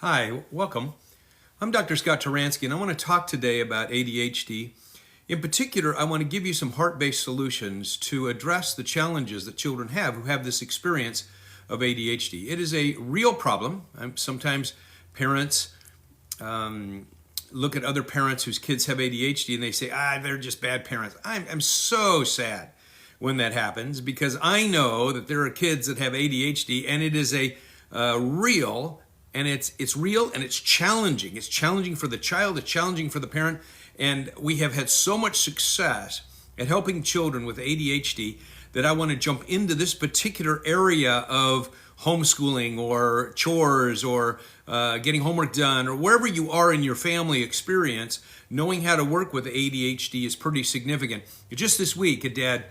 Hi, welcome. I'm Dr. Scott Taransky, and I want to talk today about ADHD. In particular, I want to give you some heart-based solutions to address the challenges that children have who have this experience of ADHD. It is a real problem. Sometimes parents look at other parents whose kids have ADHD and they say, they're just bad parents. I'm so sad when that happens because I know that there are kids that have ADHD and it is a real and it's real and it's challenging. It's challenging for the child, it's challenging for the parent, and we have had so much success at helping children with ADHD that I want to jump into this particular area of homeschooling or chores or getting homework done or wherever you are in your family experience. Knowing how to work with ADHD is pretty significant. Just this week, a dad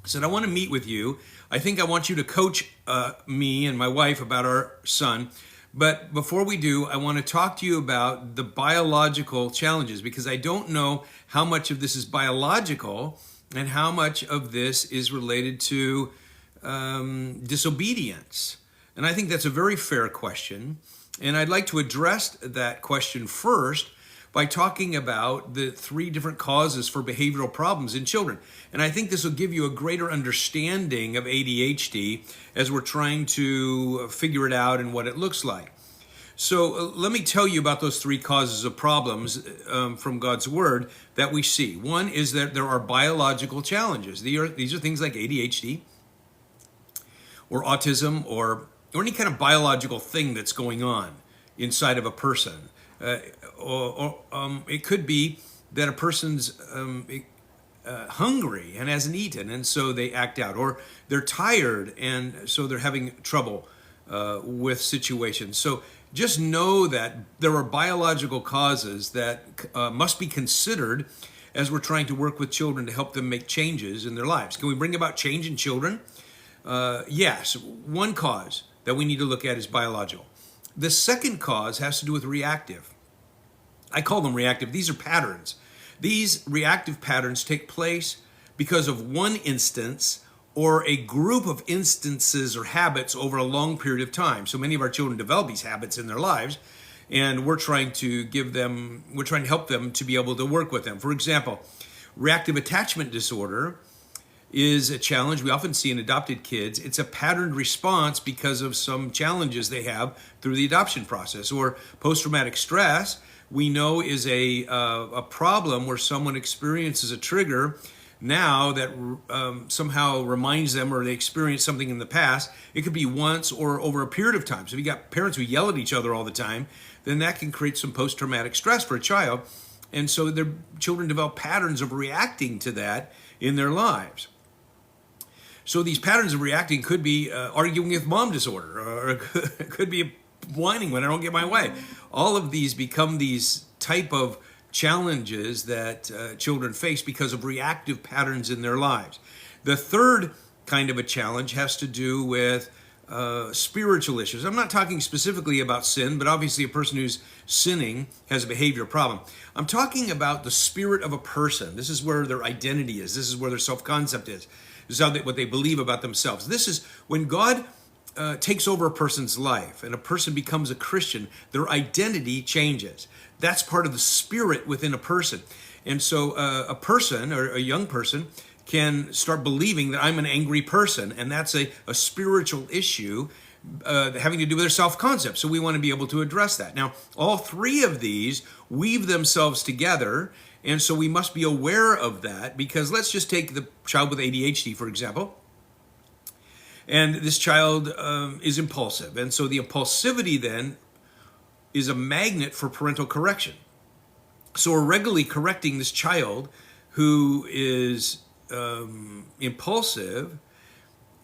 said, I want to meet with you. I think I want you to coach me and my wife about our son. But before we do, I want to talk to you about the biological challenges because I don't know how much of this is biological and how much of this is related to disobedience. And I think that's a very fair question. And I'd like to address that question first by talking about the three different causes for behavioral problems in children. And I think this will give you a greater understanding of ADHD as we're trying to figure it out and what it looks like. So let me tell you about those three causes of problems from God's Word that we see. One is that there are biological challenges. These are things like ADHD or autism or any kind of biological thing that's going on inside of a person. It could be that a person's hungry and hasn't eaten, and so they act out, or they're tired and so they're having trouble with situations. So just know that there are biological causes that must be considered as we're trying to work with children to help them make changes in their lives. Can we bring about change in children? Yes. One cause that we need to look at is biological. The second cause has to do with reactive. I call them reactive. These are patterns. These reactive patterns take place because of one instance or a group of instances or habits over a long period of time. So many of our children develop these habits in their lives, and we're trying to help them to be able to work with them. For example, reactive attachment disorder is a challenge we often see in adopted kids. It's a patterned response because of some challenges they have through the adoption process. Or post-traumatic stress, we know is a problem where someone experiences a trigger now that somehow reminds them, or they experienced something in the past. It could be once or over a period of time. So if you got parents who yell at each other all the time, then that can create some post-traumatic stress for a child. And so their children develop patterns of reacting to that in their lives. So these patterns of reacting could be arguing with mom disorder, or it could be whining when I don't get my way. All of these become these type of challenges that children face because of reactive patterns in their lives. The third kind of a challenge has to do with spiritual issues. I'm not talking specifically about sin, but obviously a person who's sinning has a behavior problem. I'm talking about the spirit of a person. This is where their identity is. This is where their self-concept is. This is what they believe about themselves. This is when God takes over a person's life and a person becomes a Christian, their identity changes. That's part of the spirit within a person. And so a person or a young person can start believing that I'm an angry person, and that's a spiritual issue having to do with their self-concept. So we want to be able to address that. Now, all three of these weave themselves together, and so we must be aware of that, because let's just take the child with ADHD, for example. And this child is impulsive. And so the impulsivity then is a magnet for parental correction. So we're regularly correcting this child who is impulsive,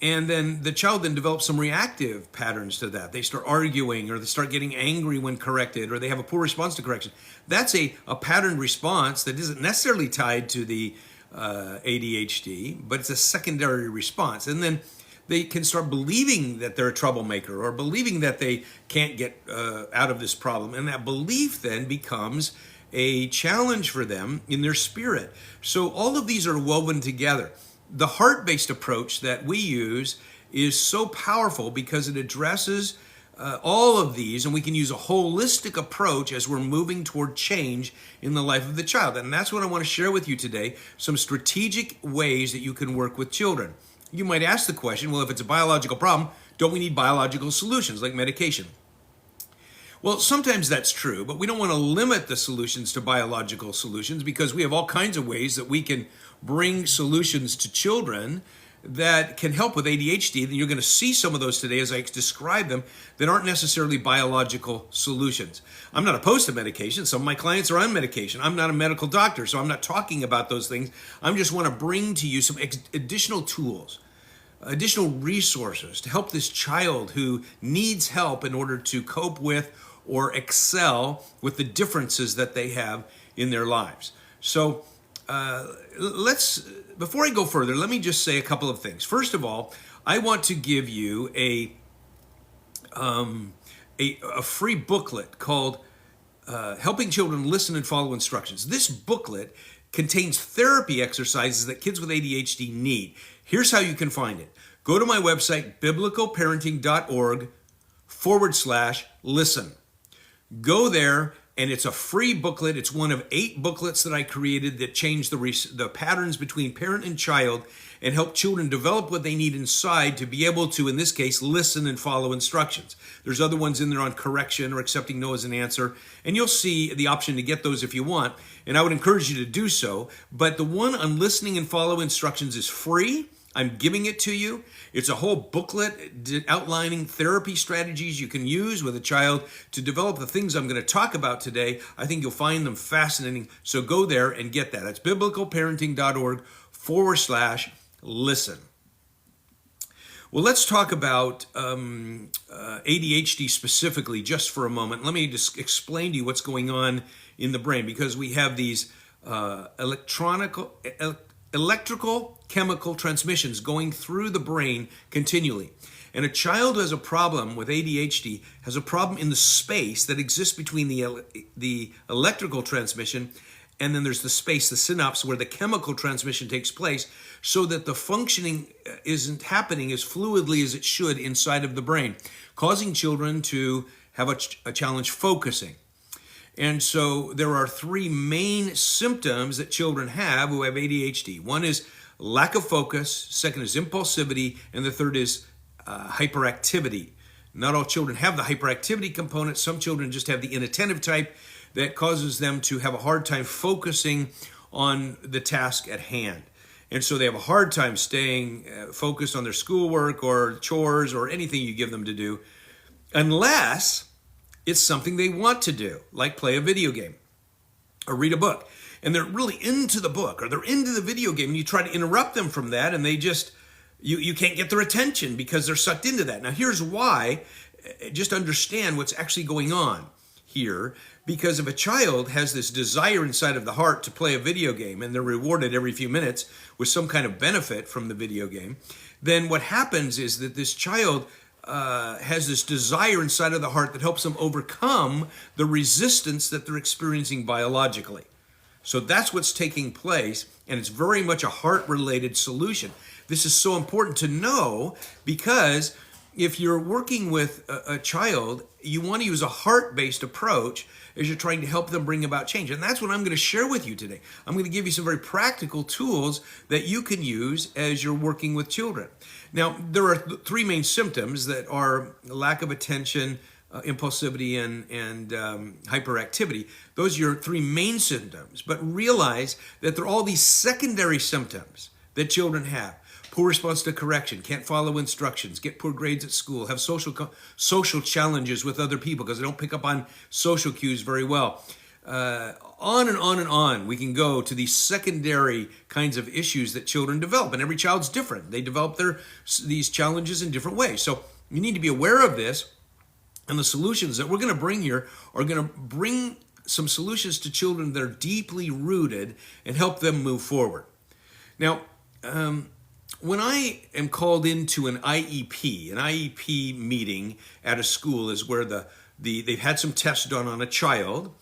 and then the child then develops some reactive patterns to that. They start arguing, or they start getting angry when corrected, or they have a poor response to correction. That's a patterned response that isn't necessarily tied to the ADHD, but it's a secondary response. And then they can start believing that they're a troublemaker, or believing that they can't get out of this problem. And that belief then becomes a challenge for them in their spirit. So all of these are woven together. The heart-based approach that we use is so powerful because it addresses all of these, and we can use a holistic approach as we're moving toward change in the life of the child. And that's what I want to share with you today, some strategic ways that you can work with children. You might ask the question, well, if it's a biological problem, don't we need biological solutions like medication? Well, sometimes that's true, but we don't want to limit the solutions to biological solutions, because we have all kinds of ways that we can bring solutions to children that can help with ADHD. And you're going to see some of those today as I describe them, that aren't necessarily biological solutions. I'm not opposed to medication. Some of my clients are on medication. I'm not a medical doctor, so I'm not talking about those things. I just want to bring to you some additional tools, additional resources to help this child who needs help in order to cope with or excel with the differences that they have in their lives. So before I go further, let me just say a couple of things. First of all, I want to give you a free booklet called Helping Children Listen and Follow Instructions. This booklet contains therapy exercises that kids with ADHD need. Here's how you can find it. Go to my website, biblicalparenting.org/listen. Go there, and it's a free booklet. It's one of 8 booklets that I created that change the patterns between parent and child and help children develop what they need inside to be able to, in this case, listen and follow instructions. There's other ones in there on correction or accepting no as an answer, and you'll see the option to get those if you want, and I would encourage you to do so. But the one on listening and follow instructions is free. I'm giving it to you. It's a whole booklet outlining therapy strategies you can use with a child to develop the things I'm going to talk about today. I think you'll find them fascinating. So go there and get that. It's biblicalparenting.org/listen. Well, let's talk about ADHD specifically just for a moment. Let me just explain to you what's going on in the brain, because we have these electrical chemical transmissions going through the brain continually. And a child who has a problem with ADHD has a problem in the space that exists between the electrical transmission, and then there's the space, the synapse, where the chemical transmission takes place, so that the functioning isn't happening as fluidly as it should inside of the brain, causing children to have a challenge focusing. And so there are 3 main symptoms that children have who have ADHD. One is lack of focus, second is impulsivity, and the third is hyperactivity. Not all children have the hyperactivity component. Some children just have the inattentive type that causes them to have a hard time focusing on the task at hand. And so they have a hard time staying focused on their schoolwork or chores or anything you give them to do, unless it's something they want to do, like play a video game or read a book. And they're really into the book or they're into the video game, and you try to interrupt them from that, and they just, you can't get their attention because they're sucked into that. Now, here's why. Just understand what's actually going on here. Because if a child has this desire inside of the heart to play a video game, and they're rewarded every few minutes with some kind of benefit from the video game, then what happens is that this child has this desire inside of the heart that helps them overcome the resistance that they're experiencing biologically. So that's what's taking place, and it's very much a heart-related solution. This is so important to know, because if you're working with a child, you want to use a heart-based approach as you're trying to help them bring about change. And that's what I'm going to share with you today. I'm going to give you some very practical tools that you can use as you're working with children. Now, there are 3 main symptoms that are lack of attention, impulsivity, and hyperactivity. Those are your 3 main symptoms. But realize that there are all these secondary symptoms that children have. Poor response to correction, can't follow instructions, get poor grades at school, have social challenges with other people because they don't pick up on social cues very well. On and on and on we can go to these secondary kinds of issues that children develop, and every child's different. They develop these challenges in different ways. So you need to be aware of this, and the solutions that we're going to bring here are going to bring some solutions to children that are deeply rooted and help them move forward. Now, when I am called into an IEP meeting at a school is where they've had some tests done on a child,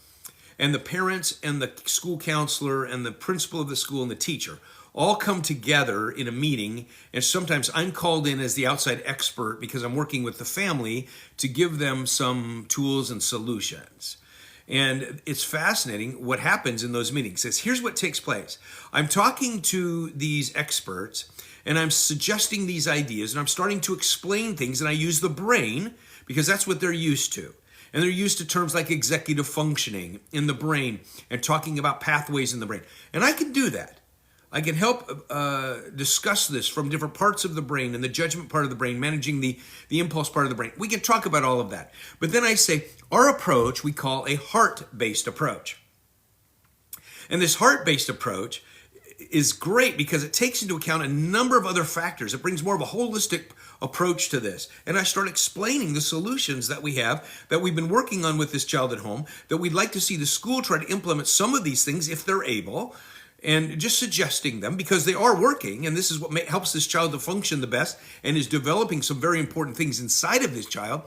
and the parents and the school counselor and the principal of the school and the teacher all come together in a meeting, and sometimes I'm called in as the outside expert because I'm working with the family to give them some tools and solutions. And it's fascinating what happens in those meetings. Here's what takes place. I'm talking to these experts and I'm suggesting these ideas and I'm starting to explain things, and I use the brain because that's what they're used to. And they're used to terms like executive functioning in the brain and talking about pathways in the brain. And I can do that. I can help discuss this from different parts of the brain and the judgment part of the brain, managing the impulse part of the brain. We can talk about all of that. But then I say, our approach we call a heart-based approach. And this heart-based approach is great because it takes into account a number of other factors. It brings more of a holistic approach to this. And I start explaining the solutions that we have, that we've been working on with this child at home, that we'd like to see the school try to implement some of these things if they're able, and just suggesting them because they are working, and this is what helps this child to function the best and is developing some very important things inside of this child.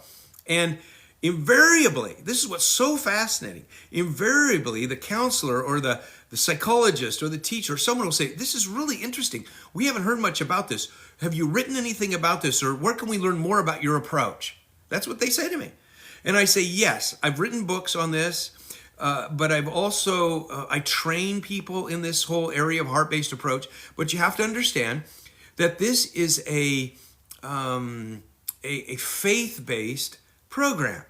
And invariably, this is what's so fascinating, invariably the counselor or the psychologist or the teacher, someone will say, this is really interesting. We haven't heard much about this. Have you written anything about this? Or where can we learn more about your approach? That's what they say to me. And I say, yes, I've written books on this. But I've also, I train people in this whole area of heart-based approach. But you have to understand that this is a faith-based program.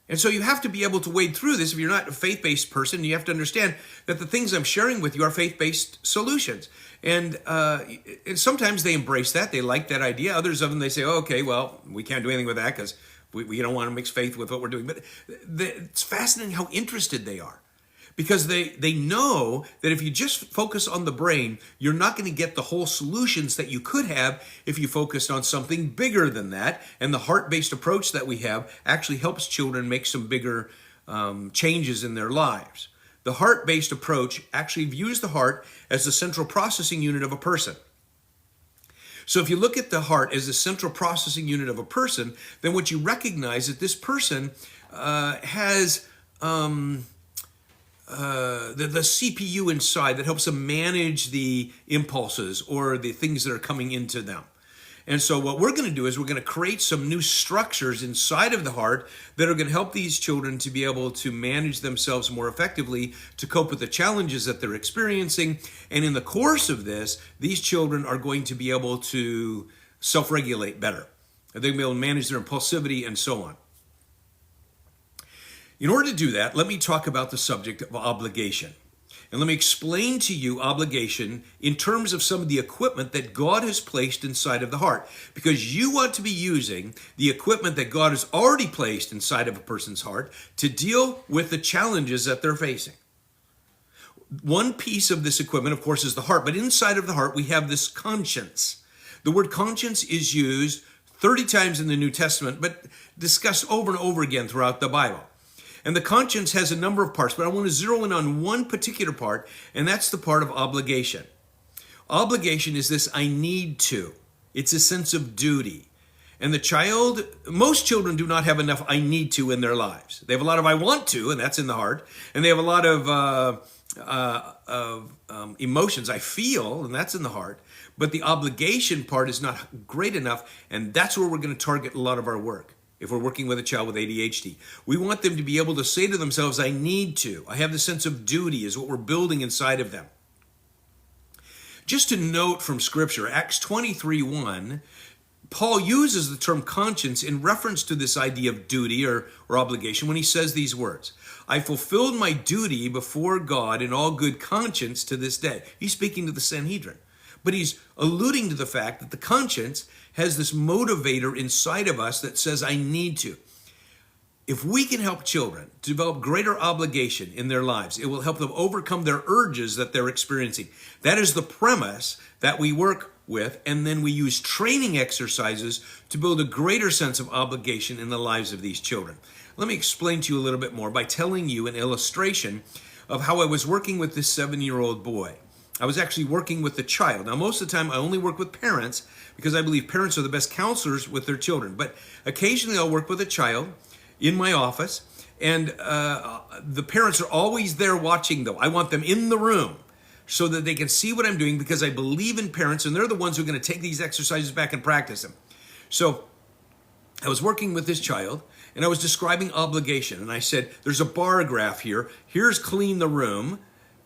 And so you have to be able to wade through this. If you're not a faith-based person, you have to understand that the things I'm sharing with you are faith-based solutions. And sometimes they embrace that. They like that idea. Others of them, they say, oh, okay, well, we can't do anything with that because we don't want to mix faith with what we're doing. But it's fascinating how interested they are, because they know that if you just focus on the brain, you're not going to get the whole solutions that you could have if you focused on something bigger than that. And the heart-based approach that we have actually helps children make some bigger changes in their lives. The heart-based approach actually views the heart as the central processing unit of a person. So if you look at the heart as the central processing unit of a person, then what you recognize is that this person has the CPU inside that helps them manage the impulses or the things that are coming into them. And so what we're going to do is we're going to create some new structures inside of the heart that are going to help these children to be able to manage themselves more effectively, to cope with the challenges that they're experiencing. And in the course of this, these children are going to be able to self-regulate better. They're going to be able to manage their impulsivity and so on. In order to do that, let me talk about the subject of obligation. And let me explain to you obligation in terms of some of the equipment that God has placed inside of the heart. Because you want to be using the equipment that God has already placed inside of a person's heart to deal with the challenges that they're facing. One piece of this equipment, of course, is the heart. But inside of the heart, we have this conscience. The word conscience is used 30 times in the New Testament, but discussed over and over again throughout the Bible. And the conscience has a number of parts, but I want to zero in on one particular part, and that's the part of obligation. Obligation is this I need to. It's a sense of duty. And most children do not have enough I need to in their lives. They have a lot of I want to, and that's in the heart. And they have a lot of emotions, I feel, and that's in the heart. But the obligation part is not great enough, and that's where we're going to target a lot of our work. If we're working with a child with ADHD, we want them to be able to say to themselves, I need to. I have the sense of duty is what we're building inside of them. Just to note from Scripture, Acts 23:1, Paul uses the term conscience in reference to this idea of duty or obligation when he says these words. I fulfilled my duty before God in all good conscience to this day. He's speaking to the Sanhedrin. But he's alluding to the fact that the conscience has this motivator inside of us that says, I need to. If we can help children to develop greater obligation in their lives, it will help them overcome their urges that they're experiencing. That is the premise that we work with, and then we use training exercises to build a greater sense of obligation in the lives of these children. Let me explain to you a little bit more by telling you an illustration of how I was working with this 7-year-old boy. I was actually working with the child. Now, most of the time, I only work with parents because I believe parents are the best counselors with their children. But occasionally, I'll work with a child in my office, and the parents are always there watching, though. I want them in the room so that they can see what I'm doing, because I believe in parents, and they're the ones who are going to take these exercises back and practice them. So I was working with this child, and I was describing obligation, and I said, there's a bar graph here. Here's clean the room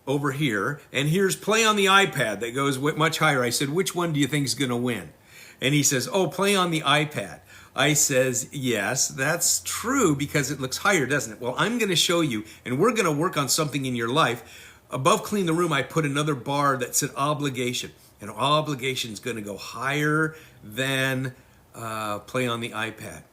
over here, and here's play on the iPad that goes much higher. I said, which one do you think is going to win? And he says, oh, play on the iPad. I says, yes, that's true, because it looks higher, doesn't it? Well, I'm going to show you, and we're going to work on something in your life. Above clean the room, I put another bar that said obligation, and obligation is going to go higher than play on the iPad.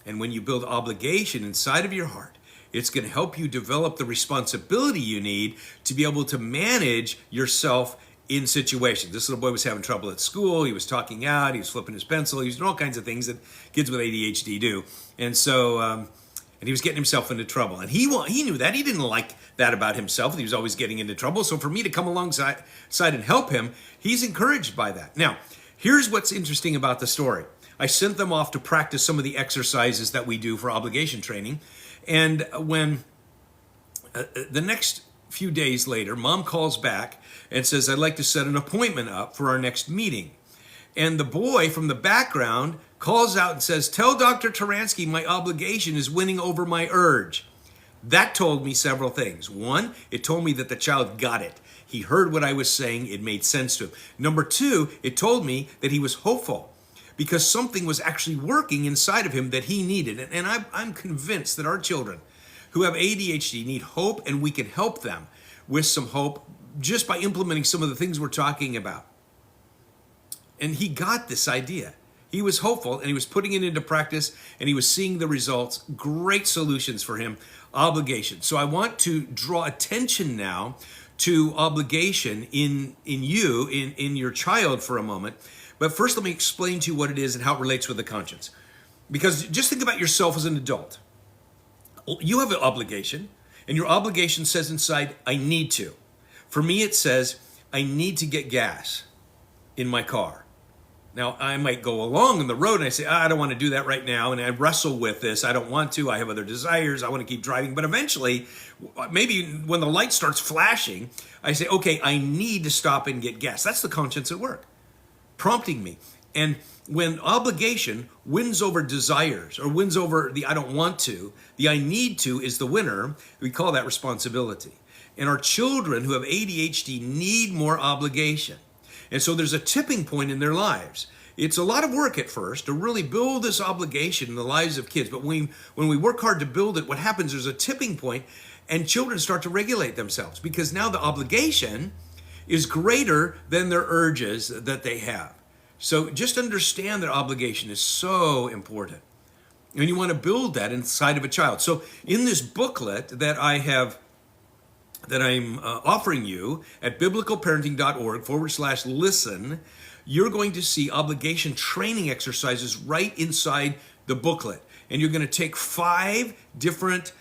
And when you build obligation inside of your heart, it's going to help you develop the responsibility you need to be able to manage yourself in situations. This little boy was having trouble at school. He was talking out. He was flipping his pencil. He was doing all kinds of things that kids with ADHD do. And so, and he was getting himself into trouble. And he knew that. He didn't like that about himself. He was always getting into trouble. So for me to come alongside and help him, he's encouraged by that. Now, here's what's interesting about the story. I sent them off to practice some of the exercises that we do for obligation training. And when the next few days later, Mom calls back and says, I'd like to set an appointment up for our next meeting. And the boy from the background calls out and says, tell Dr. Taransky my obligation is winning over my urge. That told me several things. One, it told me that the child got it. He heard what I was saying. It made sense to him. Number two, it told me that he was hopeful, because something was actually working inside of him that he needed. And I'm convinced that our children who have ADHD need hope, and we can help them with some hope just by implementing some of the things we're talking about. And he got this idea. He was hopeful, and he was putting it into practice, and he was seeing the results. Great solutions for him. Obligation. So I want to draw attention now to obligation in your child for a moment. But first, let me explain to you what it is and how it relates with the conscience. Because just think about yourself as an adult. You have an obligation, and your obligation says inside, I need to. For me, it says, I need to get gas in my car. Now, I might go along on the road and I say, I don't want to do that right now. And I wrestle with this. I don't want to. I have other desires. I want to keep driving. But eventually, maybe when the light starts flashing, I say, okay, I need to stop and get gas. That's the conscience at work, prompting me. And when obligation wins over desires, or wins over the I don't want to, the I need to is the winner. We call that responsibility. And our children who have ADHD need more obligation. And so there's a tipping point in their lives. It's a lot of work at first to really build this obligation in the lives of kids. But when we work hard to build it, what happens, there's a tipping point, and children start to regulate themselves, because now the obligation is greater than their urges that they have. So just understand that obligation is so important. And you want to build that inside of a child. So in this booklet that I'm offering you at biblicalparenting.org/listen, you're going to see obligation training exercises right inside the booklet. And you're going to take 5 different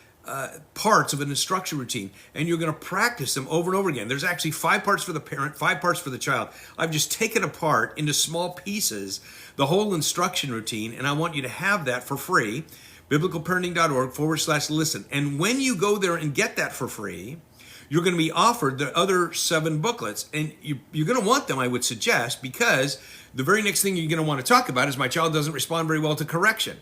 parts of an instruction routine, and you're going to practice them over and over again. There's actually 5 parts for the parent, 5 parts for the child. I've just taken apart into small pieces the whole instruction routine, and I want you to have that for free, biblicalparenting.org/listen. And when you go there and get that for free, you're going to be offered the other 7 booklets, and you're going to want them, I would suggest, because the very next thing you're going to want to talk about is my child doesn't respond very well to correction.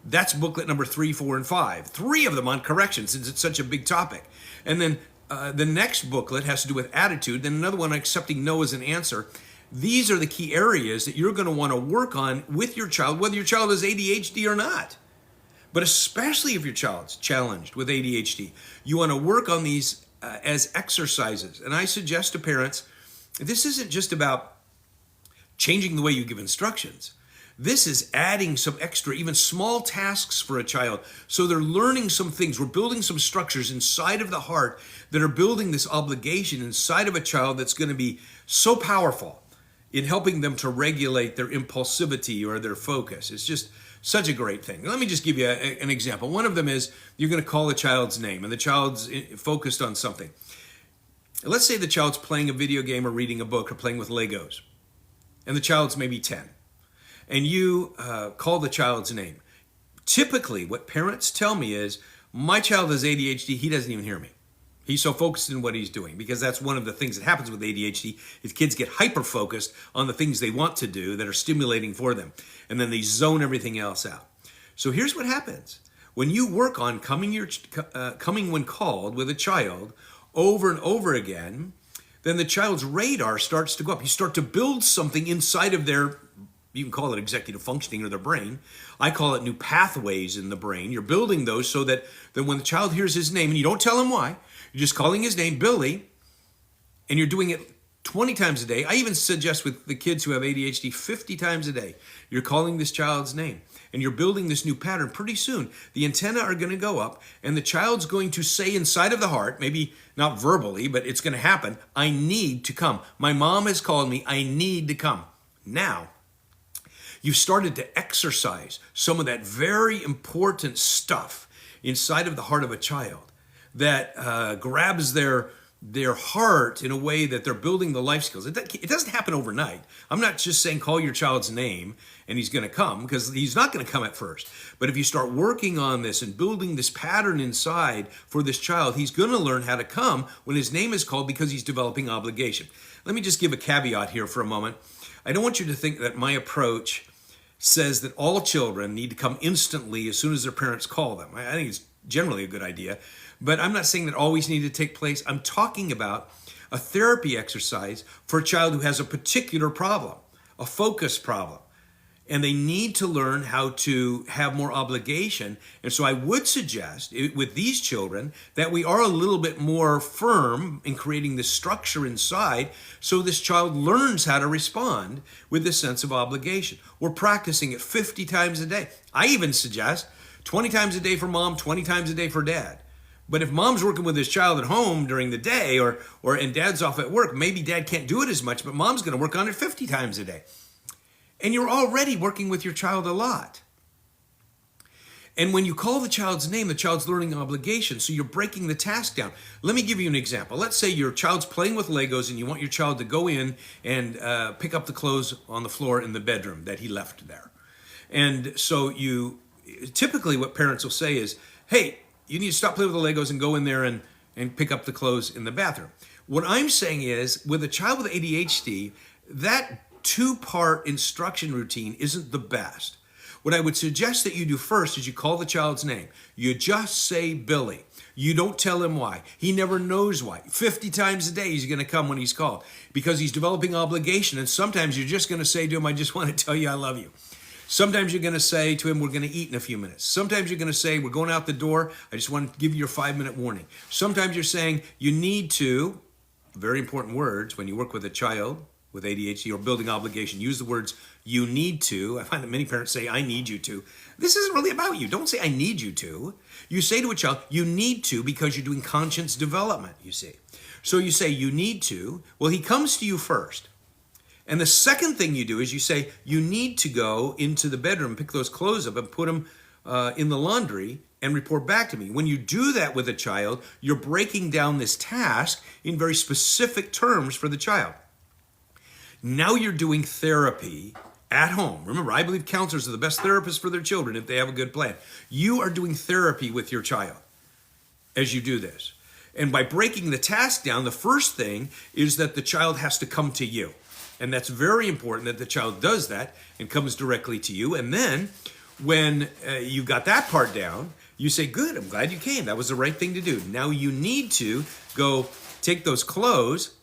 That's booklet number 3, 4, and 5. 3 of them on correction, since it's such a big topic. And then the next booklet has to do with attitude. Then another one, accepting no as an answer. These are the key areas that you're going to want to work on with your child, whether your child has ADHD or not. But especially if your child's challenged with ADHD, you want to work on these as exercises. And I suggest to parents, this isn't just about changing the way you give instructions. This is adding some extra, even small tasks for a child, so they're learning some things. We're building some structures inside of the heart that are building this obligation inside of a child that's going to be so powerful in helping them to regulate their impulsivity or their focus. It's just such a great thing. Let me just give you an example. One of them is you're going to call the child's name, and the child's focused on something. Let's say the child's playing a video game or reading a book or playing with Legos, and the child's maybe 10. And you call the child's name. Typically, what parents tell me is, my child has ADHD, he doesn't even hear me. He's so focused in what he's doing, because that's one of the things that happens with ADHD is kids get hyper focused on the things they want to do that are stimulating for them, and then they zone everything else out. So here's what happens. When you work on coming when called with a child over and over again, then the child's radar starts to go up. You start to build something inside of their, you can call it executive functioning or their brain. I call it new pathways in the brain. You're building those so that when the child hears his name, and you don't tell him why, you're just calling his name, Billy, and you're doing it 20 times a day. I even suggest with the kids who have ADHD 50 times a day, you're calling this child's name and you're building this new pattern. Pretty soon, the antennae are going to go up and the child's going to say inside of the heart, maybe not verbally, but it's going to happen, I need to come. My mom has called me, I need to come. Now, you've started to exercise some of that very important stuff inside of the heart of a child that grabs their heart in a way that they're building the life skills. It doesn't happen overnight. I'm not just saying call your child's name and he's going to come, because he's not going to come at first. But if you start working on this and building this pattern inside for this child, he's going to learn how to come when his name is called, because he's developing obligation. Let me just give a caveat here for a moment. I don't want you to think that my approach says that all children need to come instantly as soon as their parents call them. I think it's generally a good idea. But I'm not saying that always need to take place. I'm talking about a therapy exercise for a child who has a particular problem, a focus problem, and they need to learn how to have more obligation. And so I would suggest with these children that we are a little bit more firm in creating this structure inside so this child learns how to respond with this sense of obligation. We're practicing it 50 times a day. I even suggest 20 times a day for mom, 20 times a day for dad. But if mom's working with his child at home during the day and dad's off at work, maybe dad can't do it as much, but mom's going to work on it 50 times a day. And you're already working with your child a lot. And when you call the child's name, the child's learning obligation, so you're breaking the task down. Let me give you an example. Let's say your child's playing with Legos and you want your child to go in and pick up the clothes on the floor in the bedroom that he left there. And so typically what parents will say is, hey, you need to stop playing with the Legos and go in there and pick up the clothes in the bathroom. What I'm saying is, with a child with ADHD, that two-part instruction routine isn't the best. What I would suggest that you do first is you call the child's name. You just say Billy. You don't tell him why. He never knows why. 50 times a day he's going to come when he's called, because he's developing obligation. And sometimes you're just going to say to him, I just want to tell you I love you. Sometimes you're going to say to him, we're going to eat in a few minutes. Sometimes you're going to say, we're going out the door. I just want to give you your 5-minute warning. Sometimes you're saying, you need to, very important words when you work with a child with ADHD or building obligation, use the words you need to. I find that many parents say, I need you to. This isn't really about you. Don't say I need you to. You say to a child, you need to, because you're doing conscience development, you see. So you say you need to. Well, he comes to you first. And the second thing you do is you say, you need to go into the bedroom, pick those clothes up and put them in the laundry and report back to me. When you do that with a child, you're breaking down this task in very specific terms for the child. Now you're doing therapy at home. Remember, I believe counselors are the best therapists for their children if they have a good plan. You are doing therapy with your child as you do this. And by breaking the task down, the first thing is that the child has to come to you. And that's very important that the child does that and comes directly to you. And then when you got that part down, you say, good, I'm glad you came. That was the right thing to do. Now you need to go take those clothes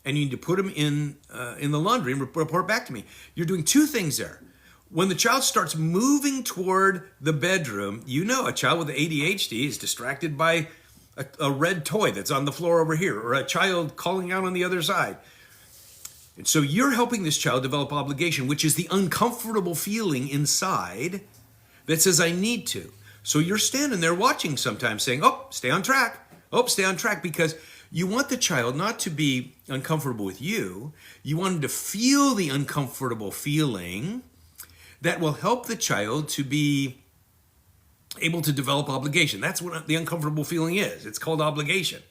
and you need to put them in the laundry and report back to me. You're doing two things there. When the child starts moving toward the bedroom, you know a child with ADHD is distracted by a red toy that's on the floor over here, or a child calling out on the other side. And so you're helping this child develop obligation, which is the uncomfortable feeling inside that says, I need to. So you're standing there watching sometimes saying, oh, stay on track. Oh, stay on track, because you want the child not to be uncomfortable with you. You want him to feel the uncomfortable feeling that will help the child to be able to develop obligation. That's what the uncomfortable feeling is. It's called obligation.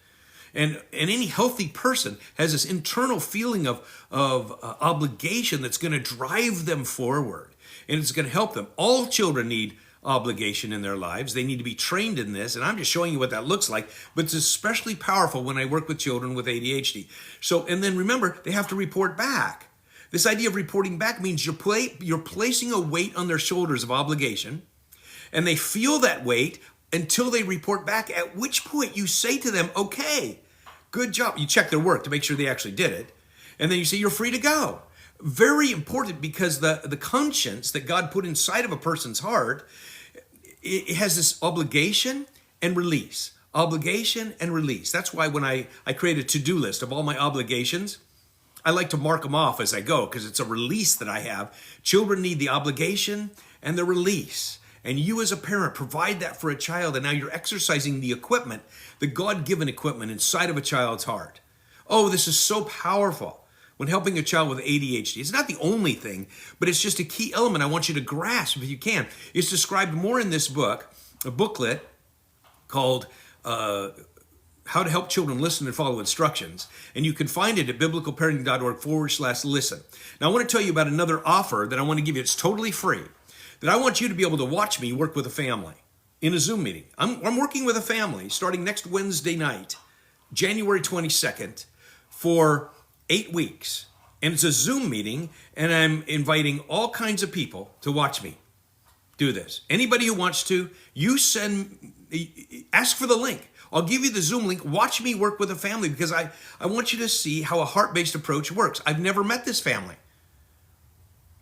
And any healthy person has this internal feeling of obligation that's going to drive them forward. And it's going to help them. All children need obligation in their lives. They need to be trained in this, and I'm just showing you what that looks like, but it's especially powerful when I work with children with ADHD. So, and then remember, they have to report back. This idea of reporting back means you're placing a weight on their shoulders of obligation, and they feel that weight until they report back, at which point you say to them, okay, good job. You check their work to make sure they actually did it, and then you say, you're free to go. Very important, because the conscience that God put inside of a person's heart, it has this obligation and release. Obligation and release. That's why when I create a to-do list of all my obligations, I like to mark them off as I go, because it's a release that I have. Children need the obligation and the release. And you as a parent provide that for a child, and now you're exercising the equipment, the God-given equipment inside of a child's heart. Oh, this is so powerful. When helping a child with ADHD, it's not the only thing, but it's just a key element I want you to grasp if you can. It's described more in this book, a booklet called How to Help Children Listen and Follow Instructions. And you can find it at biblicalparenting.org/listen. Now, I want to tell you about another offer that I want to give you. It's totally free. That I want you to be able to watch me work with a family in a Zoom meeting. I'm working with a family starting next Wednesday night, January 22nd, for 8 weeks. And it's a Zoom meeting, and I'm inviting all kinds of people to watch me do this. Anybody who wants to, ask for the link. I'll give you the Zoom link. Watch me work with a family, because I want you to see how a heart-based approach works. I've never met this family,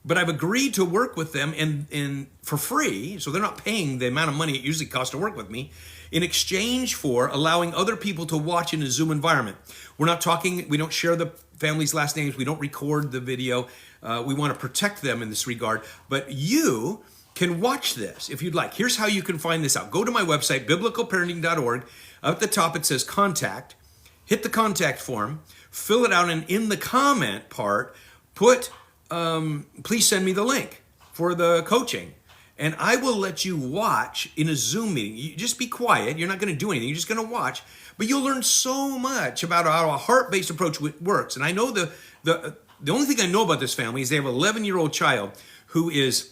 but I've agreed to work with them in for free, so they're not paying the amount of money it usually costs to work with me, in exchange for allowing other people to watch in a Zoom environment. We don't share the family's last names, we don't record the video. We want to protect them in this regard, but you can watch this if you'd like. Here's how you can find this out. Go to my website, biblicalparenting.org. Up at the top it says contact. Hit the contact form, fill it out, and in the comment part, put please send me the link for the coaching, and I will let you watch in a Zoom meeting. You just be quiet. You're not going to do anything. You're just going to watch, but you'll learn so much about how a heart-based approach works. And I know the only thing I know about this family is they have an 11-year-old child who is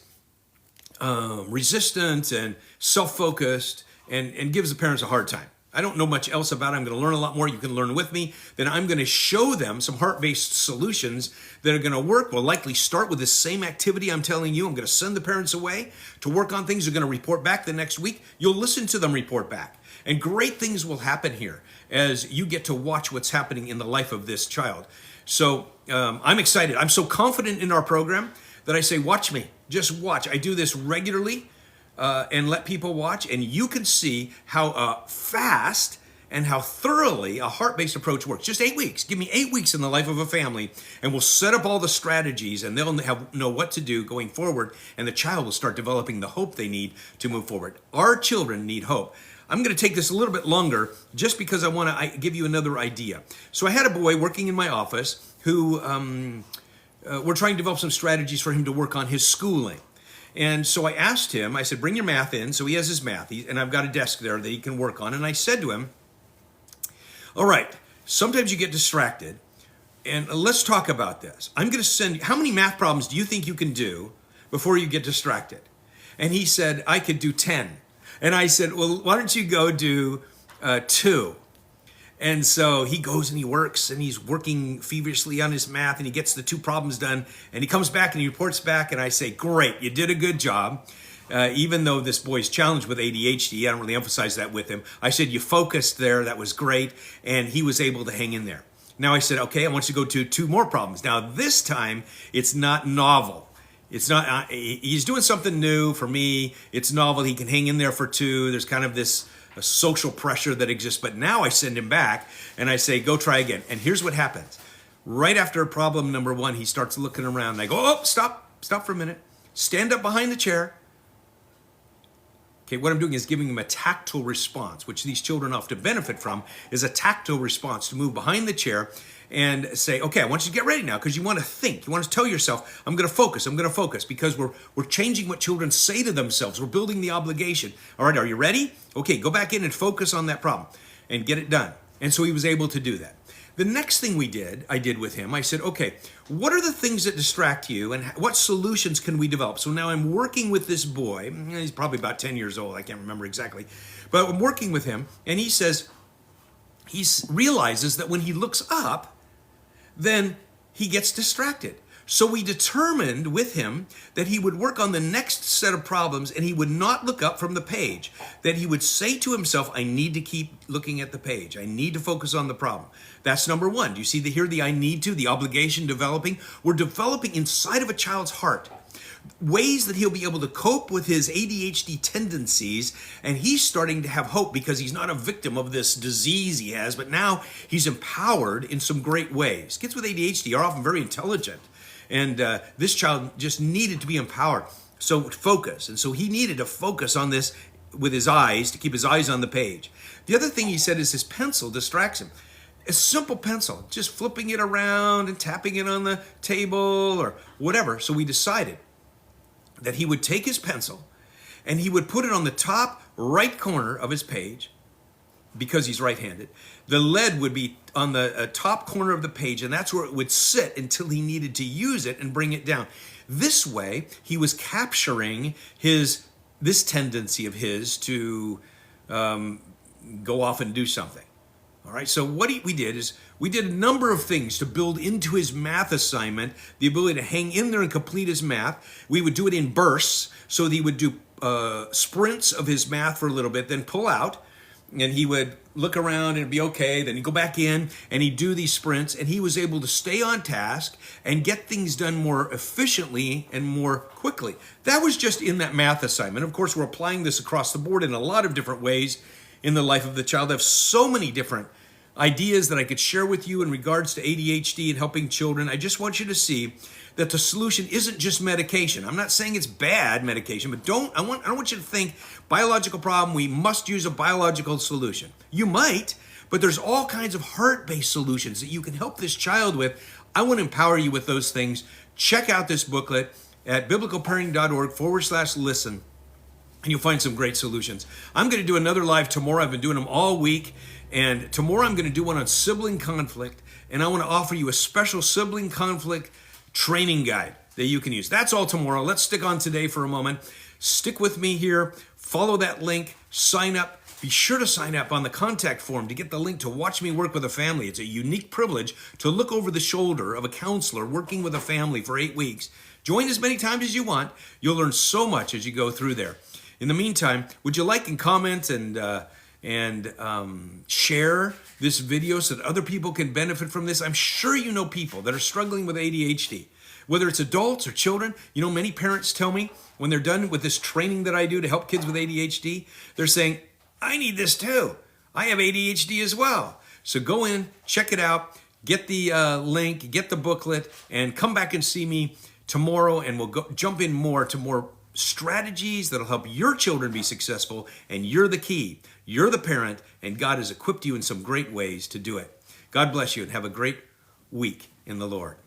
resistant and self-focused and gives the parents a hard time. I don't know much else about it. I'm going to learn a lot more. You can learn with me. Then I'm going to show them some heart-based solutions that are going to work. We'll likely start with the same activity I'm telling you. I'm going to send the parents away to work on things. They're going to report back the next week. You'll listen to them report back. And great things will happen here as you get to watch what's happening in the life of this child. So I'm excited. I'm so confident in our program that I say, watch me. Just watch. I do this regularly. And let people watch, and you can see how fast and how thoroughly a heart-based approach works. Just 8 weeks. Give me 8 weeks in the life of a family, and we'll set up all the strategies, and they'll know what to do going forward, and the child will start developing the hope they need to move forward. Our children need hope. I'm going to take this a little bit longer just because I want to give you another idea. So I had a boy working in my office who we're trying to develop some strategies for him to work on his schooling. And so I asked him, I said, bring your math in. So he has his math, and I've got a desk there that he can work on. And I said to him, all right, sometimes you get distracted, and let's talk about this. I'm going to send you, how many math problems do you think you can do before you get distracted? And he said, I could do 10. And I said, well, why don't you go do 2? And so he goes and he works, and he's working feverishly on his math, and he gets the 2 problems done, and he comes back and he reports back, and I say, great, you did a good job. Even though this boy's challenged with ADHD, I don't really emphasize that with him. I said, you focused there, that was great, and he was able to hang in there. Now I said, okay, I want you to go to 2 more problems. Now this time, it's not novel. It's not, he's doing something new for me. It's novel, he can hang in there for 2. There's kind of this a social pressure that exists, but now I send him back and I say, go try again. And here's what happens. Right after problem number 1, he starts looking around, and I go, oh, stop for a minute. Stand up behind the chair. Okay, what I'm doing is giving him a tactile response, which these children often benefit from, is a tactile response to move behind the chair and say, okay, I want you to get ready now, because you want to think. You want to tell yourself, I'm going to focus, because we're changing what children say to themselves. We're building the obligation. All right, are you ready? Okay, go back in and focus on that problem and get it done. And so he was able to do that. The next thing I did with him, I said, okay, what are the things that distract you and what solutions can we develop? So now I'm working with this boy. He's probably about 10 years old. I can't remember exactly. But I'm working with him, and he says, he realizes that when he looks up, then he gets distracted. So we determined with him that he would work on the next set of problems and he would not look up from the page. That he would say to himself, I need to keep looking at the page. I need to focus on the problem. That's number one. Do you see the I need to, the obligation developing? We're developing inside of a child's heart ways that he'll be able to cope with his ADHD tendencies, and he's starting to have hope because he's not a victim of this disease he has, but now he's empowered in some great ways. Kids with ADHD are often very intelligent, and this child just needed to be empowered. So focus, and so he needed to focus on this with his eyes, to keep his eyes on the page. The other thing he said is his pencil distracts him. A simple pencil, just flipping it around and tapping it on the table or whatever. So we decided that he would take his pencil and he would put it on the top right corner of his page because he's right-handed. The lead would be on the top corner of the page, and that's where it would sit until he needed to use it and bring it down. This way, he was capturing this tendency of his to go off and do something. All right, so what we did is we did a number of things to build into his math assignment the ability to hang in there and complete his math. We would do it in bursts, so that he would do sprints of his math for a little bit, then pull out, and he would look around and it'd be okay. Then he'd go back in and he'd do these sprints, and he was able to stay on task and get things done more efficiently and more quickly. That was just in that math assignment. Of course, we're applying this across the board in a lot of different ways in the life of the child. I have so many different ideas that I could share with you in regards to ADHD and helping children. I just want you to see that the solution isn't just medication. I'm not saying it's bad medication, but I don't want you to think biological problem, we must use a biological solution. You might, but there's all kinds of heart-based solutions that you can help this child with. I want to empower you with those things. Check out this booklet at biblicalparenting.org/listen. And you'll find some great solutions. I'm going to do another live tomorrow. I've been doing them all week. And tomorrow I'm going to do one on sibling conflict. And I want to offer you a special sibling conflict training guide that you can use. That's all tomorrow. Let's stick on today for a moment. Stick with me here. Follow that link. Sign up. Be sure to sign up on the contact form to get the link to watch me work with a family. It's a unique privilege to look over the shoulder of a counselor working with a family for 8 weeks. Join as many times as you want. You'll learn so much as you go through there. In the meantime, would you like and comment and share this video so that other people can benefit from this? I'm sure you know people that are struggling with ADHD, whether it's adults or children. You know, many parents tell me when they're done with this training that I do to help kids with ADHD, they're saying, I need this too. I have ADHD as well. So go in, check it out, get the link, get the booklet, and come back and see me tomorrow, and we'll jump in more to more strategies that'll help your children be successful, and you're the key. You're the parent, and God has equipped you in some great ways to do it. God bless you, and have a great week in the Lord.